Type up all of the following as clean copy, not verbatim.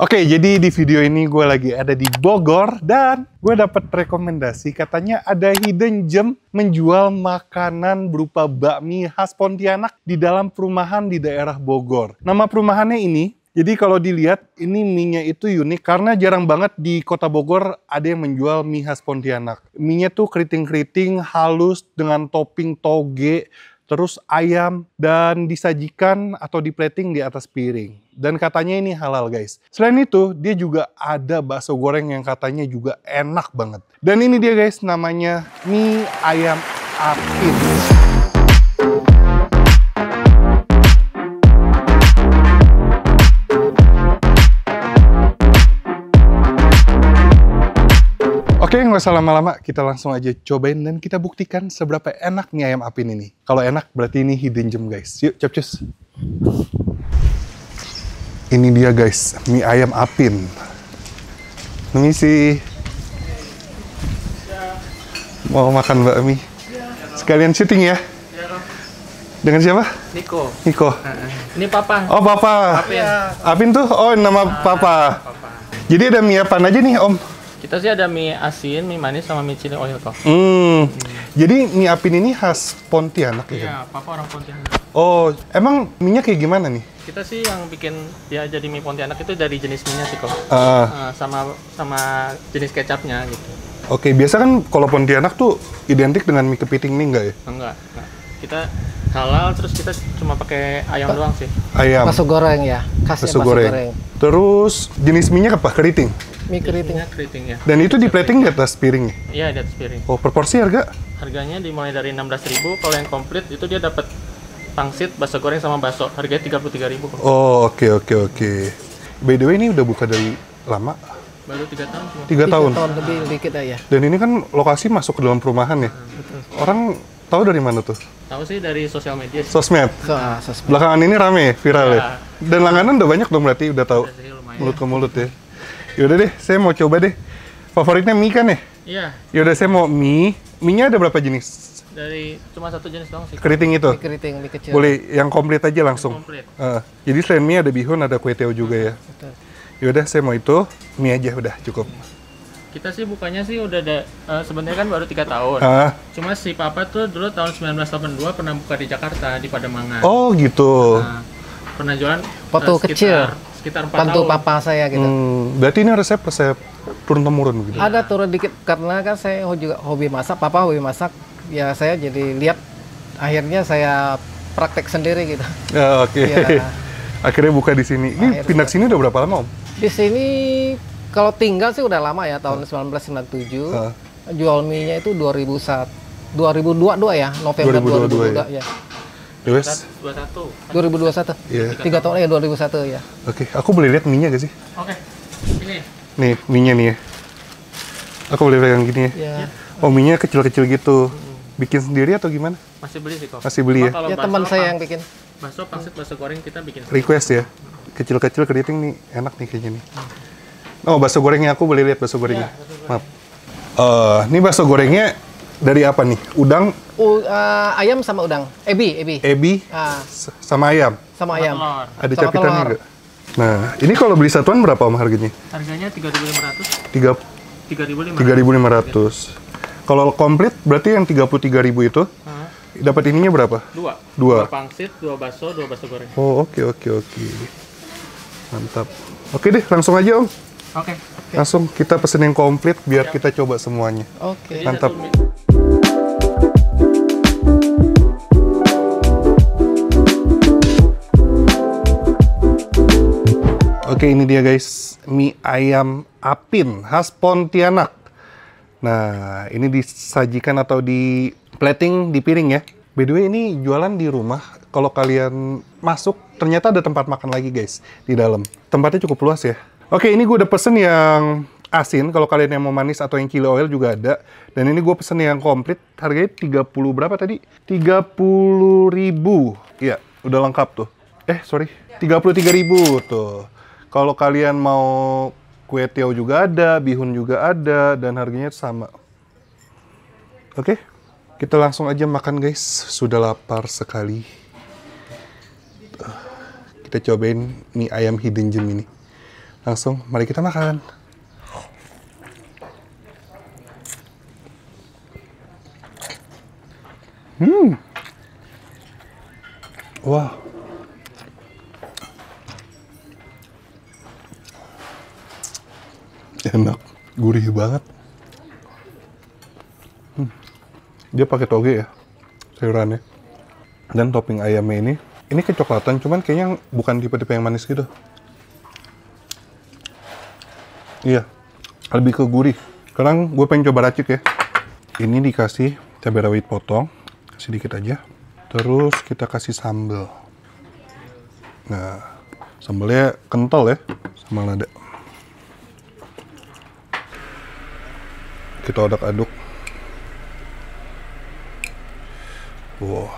Oke, jadi di video ini gue lagi ada di Bogor dan gue dapat rekomendasi katanya ada hidden gem menjual makanan berupa bakmi khas Pontianak di dalam perumahan di daerah Bogor. Nama perumahannya ini, jadi kalau dilihat ini mie-nya itu unik karena jarang banget di kota Bogor ada yang menjual mie khas Pontianak. Mie-nya tuh keriting-keriting halus dengan topping toge, terus ayam, dan disajikan atau di-plating di atas piring. Dan katanya ini halal guys. Selain itu, dia juga ada bakso goreng yang katanya juga enak banget. Dan ini dia guys, namanya mie ayam apin. Oke, nggak usah lama-lama, kita langsung aja cobain dan kita buktikan seberapa enak mie ayam apin ini. Kalau enak, berarti ini hidden gem guys. Yuk, capcus. Ini dia guys, mie ayam apin. Permisi. Mau makan bakmi? Sekalian syuting ya? Dengan siapa? Niko. Niko. Ini Papa. Oh, Papa. Apin. Apin tuh, oh nama Papa. Jadi ada mie apa aja nih, Om? Kita sih ada mie asin, mie manis, sama mie chili oil kok. Jadi mie apin ini khas Pontianak ya? Iya, Papa orang Pontianak. Oh, emang mie-nya kayak gimana nih? Kita sih yang bikin dia jadi mie Pontianak itu dari jenis mie-nya sih kok. Sama jenis kecapnya gitu. Oke, biasa kan kalau Pontianak tuh identik dengan mie kepiting nih enggak ya? Enggak. Kita halal, terus kita cuma pakai ayam doang sih. Ayam. Bakso goreng ya, khasnya Bakso goreng. Terus jenis mie-nya apa? Keriting? Mie keriting. Keriting ya. Dan itu di plating di atas piring? Iya, di atas piring. Oh, proporsi harga? Harganya dimulai dari 16.000, kalau yang komplit itu dia dapat pangsit, bakso goreng sama bakso. Harganya 33.000 kok. Oh, oke. By the way, ini udah buka dari lama? Baru 3 tahun cuma. 3 tahun? 3 tahun lebih dikit ya. Dan ini kan lokasi masuk ke dalam perumahan ya? Betul. Orang tahu dari mana tuh? Tahu sih dari sosial media sih. Sosmed? Sosmed. Belakangan ini rame, viral ya? Ya. Dan langganan udah banyak dong berarti, udah tahu? Ada sih, lumayan. Mulut ke mulut ya? Yaudah deh, saya mau coba deh. Favoritnya mie kan ya? Iya, Yaudah, saya mau mie. Mie-nya ada berapa jenis? dari cuma satu jenis doang sih. Keriting itu? Mie keriting, mie kecil. Boleh yang komplit aja langsung? Komplit. Jadi selain mie ada bihun, ada kue teo juga ya? Betul. Yaudah, saya mau itu. Mie aja udah cukup. Kita sih bukannya sih udah ada, sebenarnya kan baru 3 tahun. Ah, Cuma si Papa tuh dulu tahun 1982 pernah buka di Jakarta, di Pademangan. oh gitu. Nah, pernah jualan Waktu kecil. sekitar 4 Bantu tahun. papa saya gitu. Berarti ini resep turun-temurun gitu? Ada turun dikit karena kan saya juga hobi masak, papa hobi masak. Ya saya jadi lihat, akhirnya saya praktek sendiri gitu. Ya, oke. Iya. Akhirnya buka di sini. Ini Akhirnya. pindah sini udah berapa lama, Om? Di sini kalau tinggal sih udah lama ya, tahun 1997. Jual mie-nya itu 2002 ya, November 2022 2022 ya. Wes. 21. 2021. Iya. 3 tahun ya, 2001 ya. Oke, aku boleh lihat mie-nya gak sih? Oke. Ini. Nih, mie-nya nih ya. Aku boleh pegang gini ya. Ya. Oh, mie-nya kecil-kecil gitu. Bikin sendiri atau gimana? Masih beli sih kok. Masih beli ya? Cuma kalau Ya bakso, teman saya yang bikin. bakso, pangsit, bakso goreng kita bikin. Request ya? Kecil-kecil keriting nih, enak nih kayaknya nih. Oh, bakso gorengnya aku boleh lihat bakso gorengnya. Maaf. Ini bakso gorengnya dari apa nih? Udang, Ayam sama udang. Ebi. ebi, Ah, sama ayam. sama ayam. Telur. Ada Sama capitannya telur. nggak? Nah, ini kalau beli satuan berapa Om harganya? Harganya 3.500. 3.500. 3.500. Kalau komplit berarti yang 33.000 itu dapat ininya berapa? Dua. Dua. Pangsit, 2 bakso, 2 bakso goreng. Oh, oke. Mantap. Oke deh, langsung aja Om. Oke. Langsung kita pesen yang komplit biar kita coba semuanya. Oke. Jadi Mantap. satu mie. Oke, ini dia guys, mie ayam apin khas Pontianak. Nah, ini disajikan atau di plating di piring ya. By the way, ini jualan di rumah. Kalau kalian masuk, ternyata ada tempat makan lagi guys di dalam. Tempatnya cukup luas ya. Oke, ini gue udah pesen yang asin. Kalau kalian yang mau manis atau yang chili oil juga ada. Dan ini gue pesen yang komplit. Harganya 30 berapa tadi? 30.000. Iya, udah lengkap tuh. Sorry, 33.000 tuh. Kalau kalian mau kue tiaw juga ada, bihun juga ada, dan harganya sama. Oke, kita langsung aja makan guys. Sudah lapar sekali. Kita cobain mie ayam hidden gem ini. Langsung, mari kita makan. Wah. Enak, gurih banget. Dia pakai toge ya, sayurannya. Dan topping ayamnya ini kecoklatan, cuman kayaknya bukan tipe-tipe yang manis gitu. Iya, lebih ke gurih. Sekarang gue pengen coba racik ya. Ini dikasih cabai rawit potong, sedikit aja. Terus kita kasih sambal. Nah, sambalnya kental ya, sama lada. Kita aduk-aduk. Wow.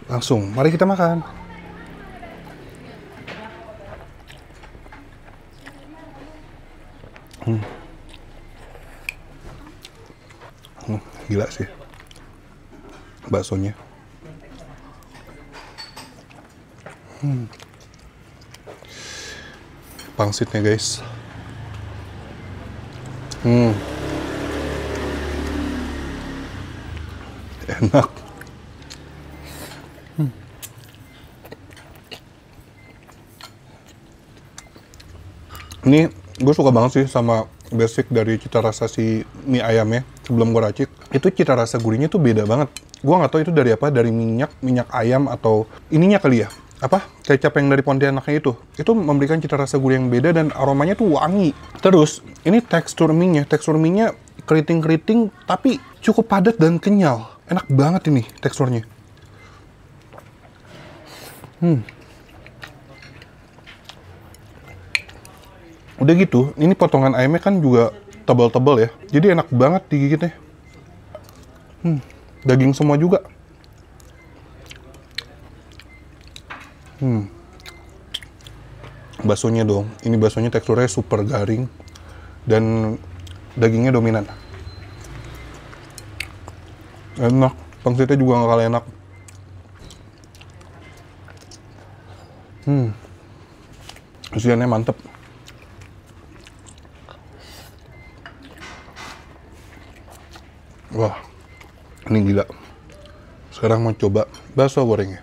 Langsung, mari kita makan. Gila sih baksonya. Pangsitnya guys. Enak. Ini gue suka banget sih sama basic dari cita rasa si mie ayamnya. Sebelum gue racik, itu cita rasa gurihnya tuh beda banget. Gue nggak tahu itu dari apa, dari minyak ayam atau ininya kali ya. Apa? Kecap yang dari Pontianaknya itu memberikan cita rasa gurih yang beda dan aromanya tuh wangi. Terus, ini tekstur mie-nya keriting-keriting tapi cukup padat dan kenyal. Enak banget ini teksturnya. Udah gitu, ini potongan ayamnya kan juga tebal-tebal ya. Jadi enak banget digigitnya. Daging semua juga. Baksonya dong. Ini baksonya teksturnya super garing dan dagingnya dominan. Enak. Pangsitnya juga nggak kalah enak. Isiannya mantep. Wah, ini gila. Sekarang mau coba bakso gorengnya.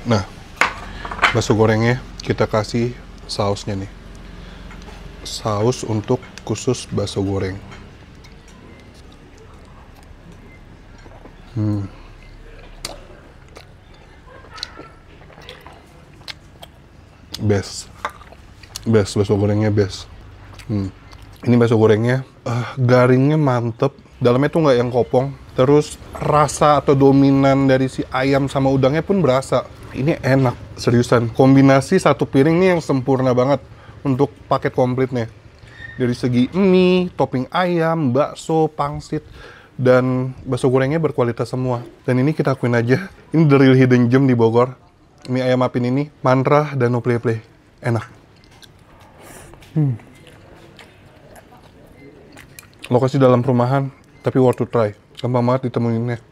Nah, bakso gorengnya kita kasih sausnya nih. Saus untuk khusus bakso goreng. Best bakso gorengnya best. Ini bakso gorengnya garingnya mantep, dalamnya tuh nggak yang kopong. Terus rasa atau dominan dari si ayam sama udangnya pun berasa. Ini enak, seriusan. Kombinasi satu piring nih yang sempurna banget untuk paket komplitnya. Dari segi mie, topping ayam, bakso, pangsit, dan bakso gorengnya berkualitas semua. Dan ini kita akuin aja, ini the real hidden gem di Bogor. Mie ayam Apin ini, mantra dan no play-play. Enak. Lokasi dalam perumahan, tapi worth to try. Gampang banget ditemuinnya.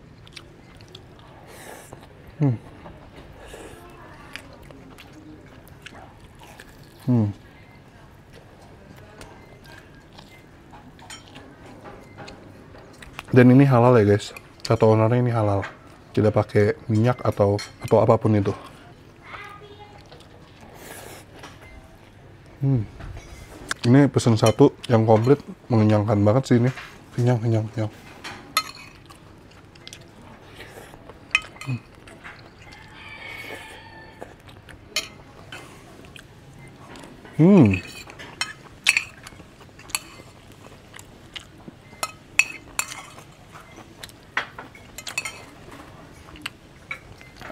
Dan ini halal ya guys. Kata ownernya ini halal. Tidak pakai minyak atau apapun itu. Ini pesen satu yang komplit, mengenyangkan banget sih ini. Kenyang.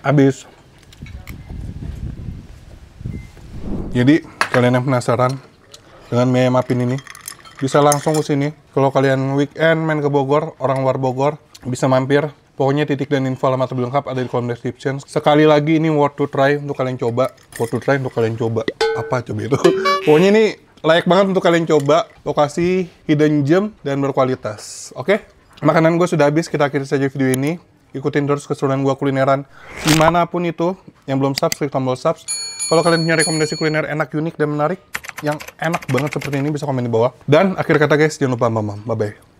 Habis. Jadi kalian yang penasaran dengan mie ayam Apin ini, bisa langsung ke sini. Kalau kalian weekend main ke Bogor, orang luar Bogor, bisa mampir Pokoknya titik dan info alamat lebih lengkap ada di kolom description. Sekali lagi ini worth to try untuk kalian coba. Worth to try untuk kalian coba. Apa coba itu? Pokoknya ini layak banget untuk kalian coba. Lokasi hidden gem dan berkualitas. Oke? Makanan gue sudah habis, kita akhiri saja video ini. Ikutin terus keseruan gue kulineran dimanapun itu. Yang belum subs, klik tombol subs. Kalau kalian punya rekomendasi kuliner enak, unik, dan menarik, yang enak banget seperti ini, bisa komen di bawah. Dan akhir kata guys, jangan lupa mamam. Bye-bye.